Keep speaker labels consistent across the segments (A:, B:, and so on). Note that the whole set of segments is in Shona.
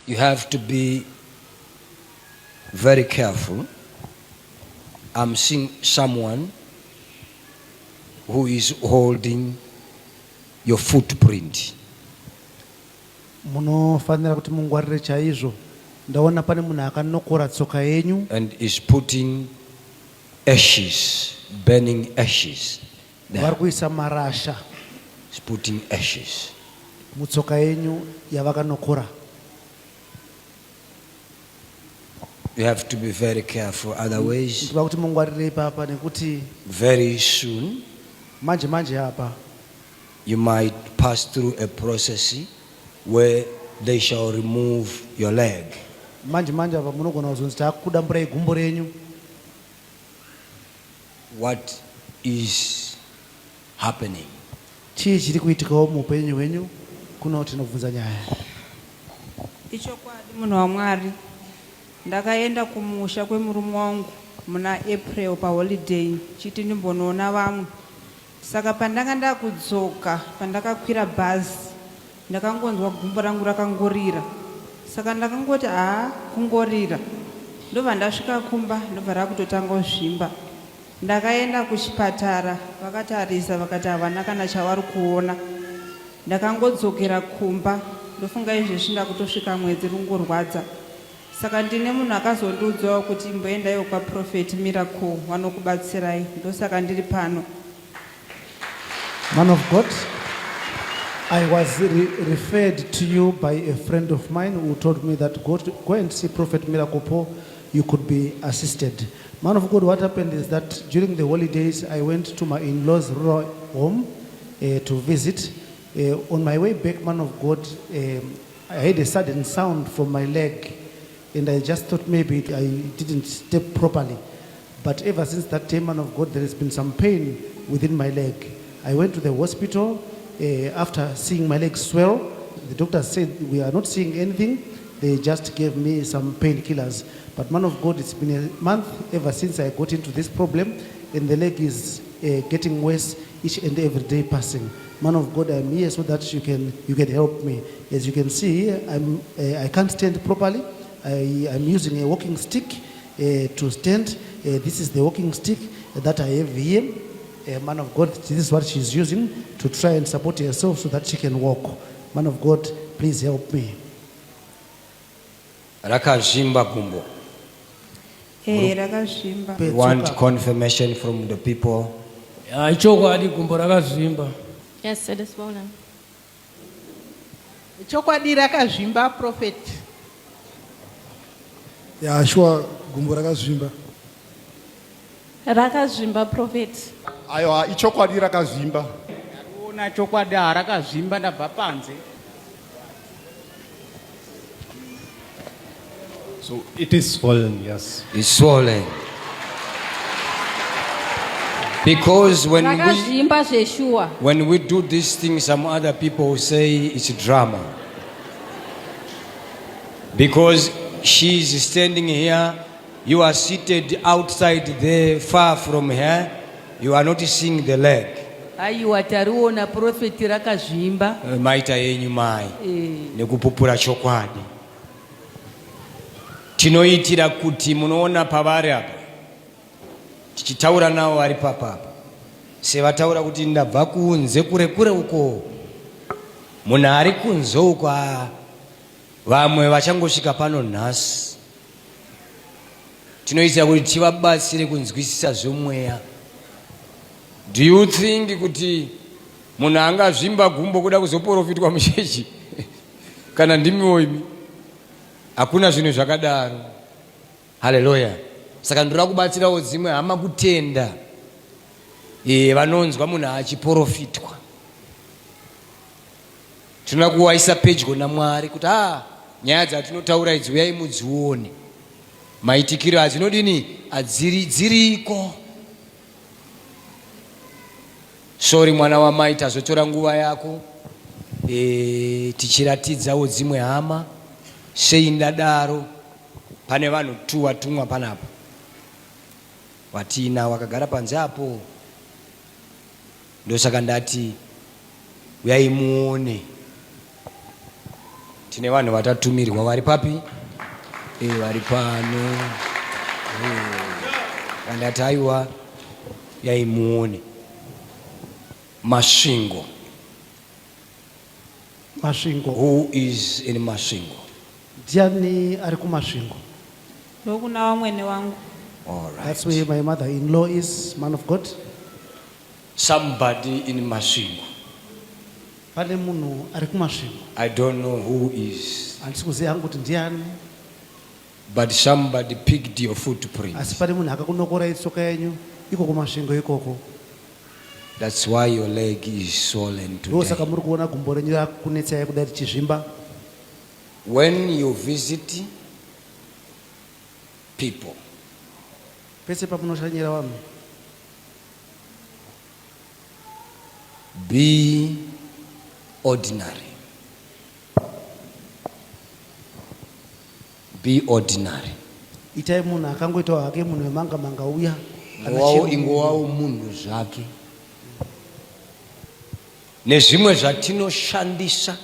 A: You have to be very careful. I'm seeing someone who is holding your footprint.
B: Munofanira kuti mungwarire chaizvo. Ndaona pane munhu akanokora tsoka yenyu
A: and is putting ashes, burning ashes.
B: vari kuisa marasha
A: Is putting ashes.
B: mutsoka yenyu yavakanokora.
A: You have to be very careful, otherwise
B: Ndikuva kuti mungwarire ipapa nekuti
A: very soon
B: manje apa
A: you might pass through a process where they shall remove your leg.
B: manje apa munogona kuzonzi takudamburai gumbo renyu.
A: What is happening?
B: Chii chiri kuitikawo muupenyu hwenyu? Kuno tinobvunza nyaya.
C: Ichokwadi munhu waMwari. Ndakaenda kumusha kwemurume wangu muna April paholiday chiti ndimbonoona vamwe. Saka pandanga ndakudzoka pandakakwira bhazi ndakangonzwa gumbo rangu rakangorira. Saka ndakangoti kungorira. Ndobva ndasvika kumba ndobva rakutotanga kuzvimba. Ndakaenda kuchipatara vakatarisa vakati havana kana chavari kuona. Ndakangodzokera kumba ndofunga izvezvi ndakutosvika mwedzi rungorwadza. Saka ndine munhu akazondiudzawo kuti imboendaiwo kwaProfeti Miracle vanokubatsirai. Ndosaka ndiri pano.
B: Man of God, I was referred to you by a friend of mine who told me that go and see Prophet Miracle Paul, you could be assisted. Man of God, what happened is that during the holidays, I went to my in-laws' rural home to visit. On my way back, man of God, I heard a sudden sound from my leg, and I just thought maybe I didn't step properly. But ever since that time, man of God, there has been some pain within my leg. I went to the hospital. After seeing my leg swell, the doctor said, we are not seeing anything. They just gave me some painkillers. But man of God, it's been a month ever since I got into this problem, and the leg is getting worse each and every day passing. Man of God, I'm here so that you can help me. As you can see here, I can't stand properly. I'm using a walking stick to stand. This is the walking stick that I have here. Man of God, this is what she's using to try and support herself so that she can walk. Man of God, please help me.
A: Rakazvimba gumbo.
C: Rakazvimba.
A: We want confirmation from the people.
D: Ichokwadi gumbo rakazvimba.
E: Yes, it is swollen.
F: Ichokwadi rakazvimba, Prophet.
G: Yeah, sure, gumbo rakazvimba.
E: Rakazvimba, Prophet.
H: Aiwa, ichokwadi rakazvimba.
F: Ndakaona chokwadi rakazvimba ndabva panze.
I: So it is swollen, yes.
A: It's swollen. Because when we do this thing, some other people will say it's drama. Because she is standing here, you are seated outside there, far from her, you are not seeing the leg.
F: Aiwa tariona Prophet rakazvimba.
A: Maita yenyu mai. Nekupupura chokwadi. Tinoitira kuti munoona pavari apa. Tichitaura navo vari papa. Sevataura kuti ndabva kunze kure uko. Munhu ari kunze uko vamwe vachangosvika pano nhasi. Tinoitira kuti tivabatsire kunzwisisa zvomweya. Do you think kuti munhu angazvimba gumbo kuda kuzoprofitwa muchechi? Kana ndimiwo imi? Hakuna zvinhu zvakadaro. Hallelujah. Saka ndinoda kubatsirawo dzimwe hama kutenda. Vanonzwa munhu achiprofitwa. Tinoda kuwaisa pedyo naMwari kuti nyaya dzatinotaura idzi uyai mudzione. Maitikiro adzinodini dziriko. Sorry mwana wamai, tazotora nguva yako. Tichiratidzawo dzimwe hama. Sei ndadaro. Pane vanhu tu watumwa panapa. Watina wakagara panze apo. Ndosaka ndati uyai muone. tine vanhu vatatumirwa vari papi vari pano kandati aiwa yaimuone Masvingo.
B: Masvingo.
A: Who is in Masvingo?
B: Ndiani ari kuMasvingo?
C: Ndokuna vamwene wangu.
A: All right.
B: That's where my mother-in-law is, man of God.
A: Somebody in Masvingo.
B: Pane munhu ari kuMasvingo.
A: I don't know who is.
B: Handisi kuziva hangu kuti ndiani.
A: But somebody picked your footprint.
B: Asi pane munhu akakunokorai tsoka yenyu iko kuMasvingo ikoko.
A: That's why your leg is swollen today.
B: Saka muri kuona gumbo renyu rakunetsai kudai richizvimba.
A: When you visit people,
B: pese pamunoshanyira vanhu,
A: be ordinary. Be ordinary.
B: Itai munhu akangoitawo hake munhu wemanga manga uya.
A: Ingowawo munhu zvake. Nezvimwe zvatinoshandisa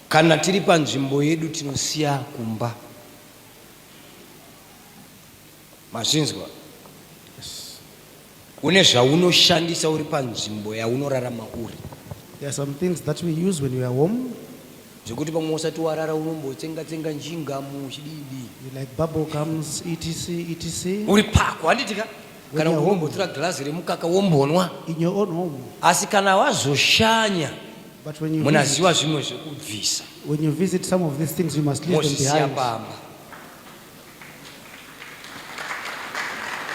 A: kana tiri panzvimbo yedu tinosiya kumba. Mazvinzwa? Une zvaunoshandisa uri panzvimbo yaunorarama uri.
B: There are some things that we use when we are home.
A: Zvekuti pamwe usati warara unombotsenga njinga muchididi.
B: You like bubble gums, etc.
A: Uri pako handitika? Kana unombotora glass remukaka wombonwa.
B: In your own home.
A: Asi kana wazoshanya,
B: but when you
A: munaziwa zvimwe zvekubvisa.
B: When you visit some of these things, you must leave them behind.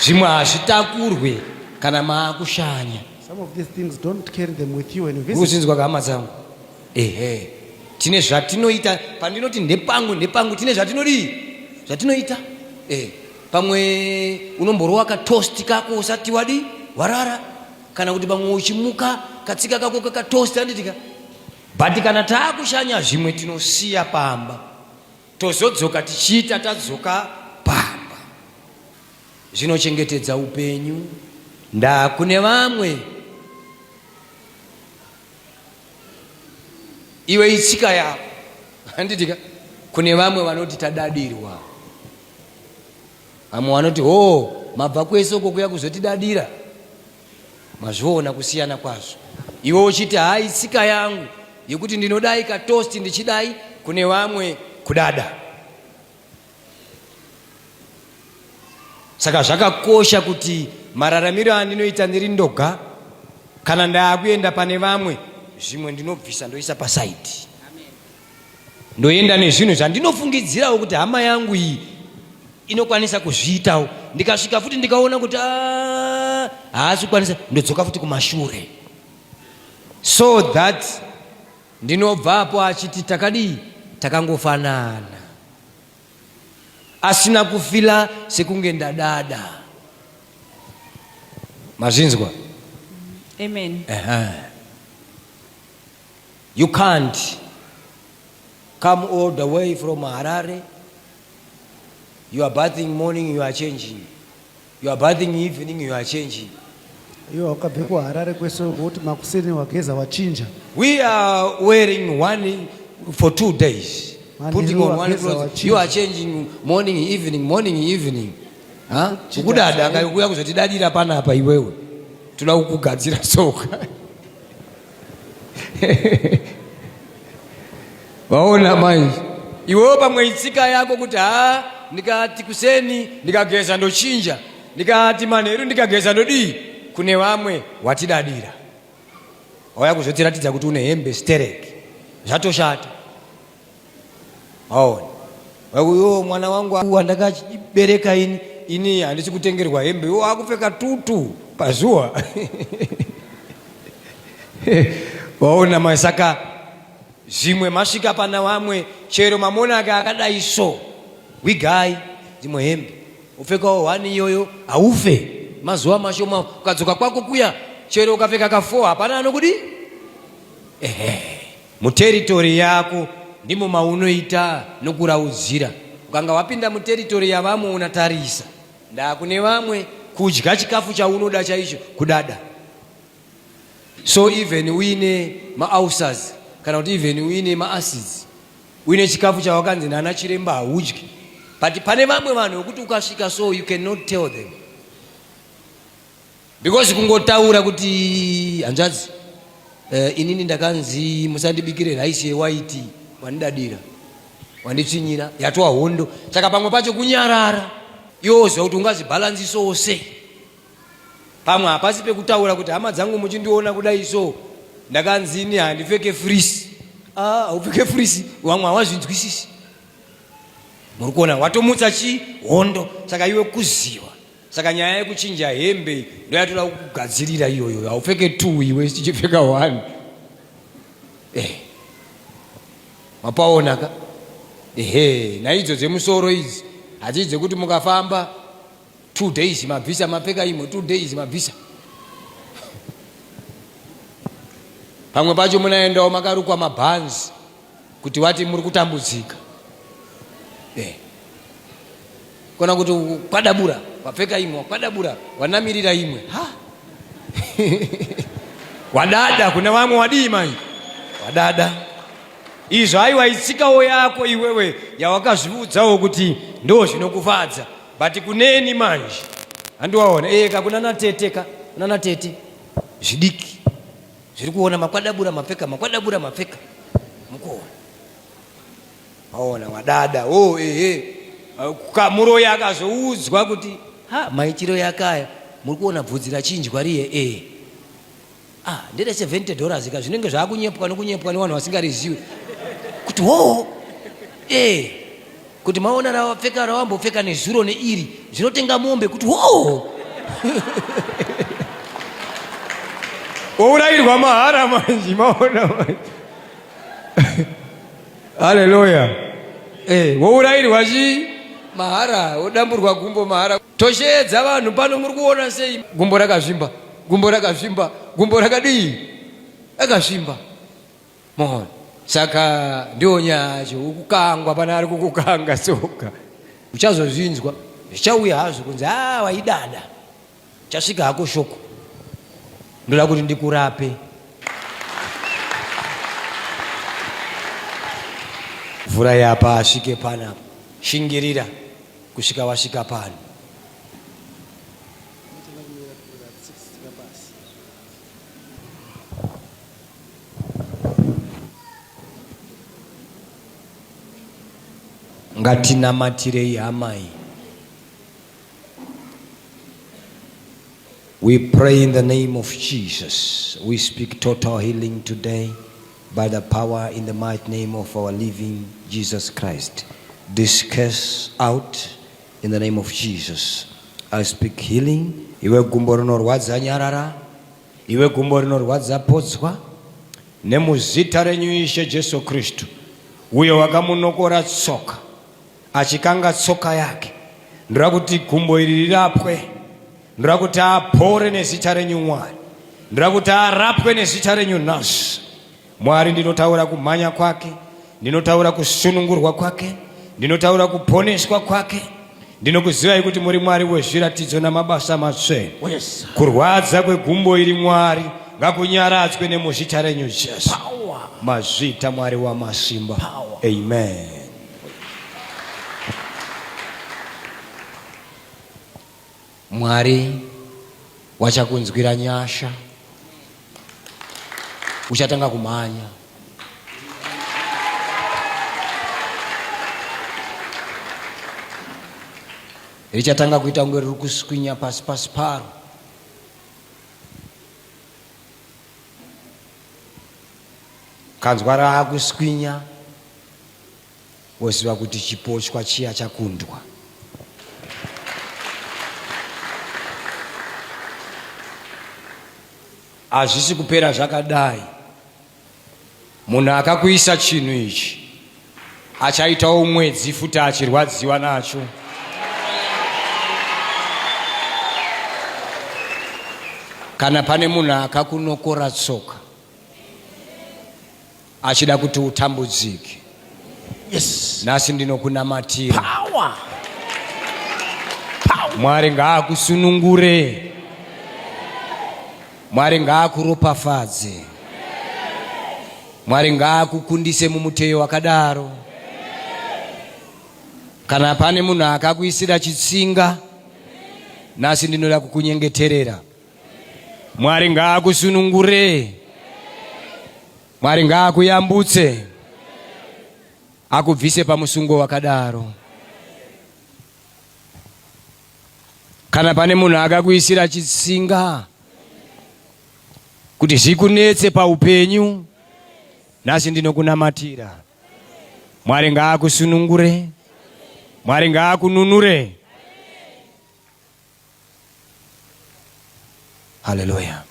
A: Zvimwe hazvitakurwe kana maakushanya.
B: Some of these things don't carry them with you when you visit.
A: Kuzinzwa kahama dzangu. Tine zvatinoita pandinoti ndepangu tine zvatinoita. Pamwe unomborowa katoast kako usati warara, kana kuti pamwe uchimuka katsika kako kakatoast handitika. But kana taakushanya zvimwe tinosiya pamba, tozodzoka tichiita tadzoka pamba. Zvinochengetedza upenyu. Kune vamwe iwe itsika yako handitika. Kune vamwe vanoti tadadirwa. Vamwe vanoti mabva kwese uko kuya kuzotidadira. Mazviona kusiyana kwazvo. Iwe uchiti hai tsika yangu yekuti ndinodai katoast ndichidai, kune vamwe kudada. Saka zvakakosha kuti mararamiro andinoita ndiri ndoga, kana ndaakuenda pane vamwe, zvimwe ndinobvisa ndoisa pasaidi. Ndoenda nezvinhu zvandinofungidzirawo kuti hama yangu iyi inokwanisa kuzviitawo. Ndikasvika futi ndikaona kuti haasi kukwanisa, ndodzoka futi kumashure. So that ndinobvapo achiti takangofanana. Asina kufila sekunge ndadada. Mazvinzwa?
C: Amen.
A: You can't come all the way from Harare. You are bathing morning, you are changing. You are bathing evening, you are changing. We are wearing one for 2 days. Putting on one clothes. You are changing morning, evening. Kudada akakuya kuzotidadira panapa iwewe. Tuna kukugadzira soka. Waona manje. Iwewe pamwe itsika yako kuti ndikati kuseni ndikageza ndochinja, ndikati manheru ndikageza ndodii, kune vamwe watidadira. Wauya kuzotiratidza kuti une hembe stereki. Zvatoshata. Mwana wangu wandakabereka ini handisi kutengerwa hembe, akupfeka tutu pazuva. Waona masaka zvimwe masvika pana vamwe, chero mamona akadai so wigai dzimwe hembe upfekawo wani iyoyo haufe. Mazuva mashoma ukadzoka kwako kuya, chero ukapfeka ka4 hapana anokudi. Muteritori yako ndimo maunoita nokuraudzira. Ukanga wapinda muteritori yavamwe unatarisa. Kune vamwe kudya chikafu chaunoda chaicho kudada. So even uine maulcers kana kuti even uine maacids, uine chikafu chawakanzi nana chiremba haudyi, but pane vamwe vanhu kuti ukasvika so you cannot tell them, because kungotaura kuti hanzvadzi inini ndakanzi musandibikire raisi yewaiti, wandidadira, wanditsvinyira, yatova hondo. Saka pamwe pacho kunyarara yozva kuti ungazibhalansisowo sei. Pamwe hapasi pekutaura kuti hama dzangu muchindiona kudai so ndakanzi ini handipfeke frisi. Haupfeke frisi, vamwe havazvinzwisisi. Muri kuona watomutsa hondo. Saka iwe kuziva, saka nyaya yekuchinja hembe ndoyatoda kugadzirira iyoyo. Haupfeke 2 iwe tichipfeka 1. Mapaona ka? Naidzo dzemusoro idzi hadzidze kuti mukafamba 2 days mabvisa mapfeka imwe, 2 days mabvisa. Pamwe pacho munaendawo makarukwa mabhanzi kuti wati muri kutambudzika. Kona kuti kwadabura wapfeka imwe, kwadabura wanamirira imwe. Wadada, kuna vamwe wadii mai wadada. Izvo aiwa itsikawo yako iwewe yawakazviudzawo kuti ndo zvinokufadza, but kuneni manje handiwaona kakuna natete zvidiki zviri kuona makwadabura mapfeka, makwadabura mapfeka, mukuona aona wadada. Kamuro yakazoudzwa kuti maichiro yakaya muri kuona bvudzi rachinjwa riye ndede $70 ka zvinenge zvakunyepwa nokunyepwa nevanhu vasingarizivi kuti kuti maona rawapfeka rawambopfeka nezuro neiri zvinotenga mombe kuti ourayirwa mahara manji maona manji. Haleluya. Wourayirwa mahara, odamburwa gumbo mahara. Tosheedza vanhu pano muri kuona sei gumbo rakazvimba, gumbo rakazvimba, gumbo rakadii akazvimba. Mohona. Saka ndio nyacho ukukangwa pana ari kukukanga soka. Uchazozvinzwa zvichauya hazvo kunzi waidada. Chasvika hako shoko. Ndoda kuti ndikurape. Mvura yapa asvike pana. Shingirira kusvika wasvika pano. Ngatinamatire hamai. We pray in the name of Jesus. We speak total healing today by the power in the mighty name of our living Jesus Christ. This curse out in the name of Jesus. I speak healing. Iwe gumbo rinorwadza nyarara, iwe gumbo rinorwadza potswa, nemuzita renyu Ishe Jesu Kristu, uyo wakamunokora tsoka achikanga tsoka yake, ndoda kuti gumbo iri rirapwe, ndoda kuti apore nezita renyu Mwari, ndoda kuti arapwe nezita renyu Nhasi. Mwari, ndinotaura kumhanya kwake, ndinotaura kusunungurwa kwake, ndinotaura kuponeswa kwake. Ndinokuzivai kuti muri Mwari wezviratidzo namabasa matsvene. Kurwadza kwegumbo iri Mwari ngakunyaradzwe nemuzita renyu Jesu. Mazvita Mwari wamasimba. Amen. Mwari wachakunzwira nyasha, uchatanga kumhanya. Richatanga kuita kunge riri kuswinya pasi pasi paro. Kanzwa raakuswinya woziva kuti chipochwa chiya chakundwa. Hazvisi kupera zvakadai. Munhu akakuisa chinhu ichi achaitawo mwedzi futi achirwadziwa nacho. Kana pane munhu akakunokora tsoka achida kuti utambudzike, nhasi ndinokunamatira. Mwari ngaakusunungure, Mwari ngaakuropafadze, Mwari ngaakukundise mumuteyo wakadaro. Kana pane munhu akakuisira chitsinga, nasi ndinoda kukunyengeterera. Mwari ngaakusunungure. Mwari ngaakuyambutse, akubvise pamusungo wakadaro. Kana pane munhu akakuisira chitsinga kuti zvikunetse paupenyu, nasi ndinokunamatira. Mwari ngaakusunungure. Mwari ngaakununure. Hallelujah.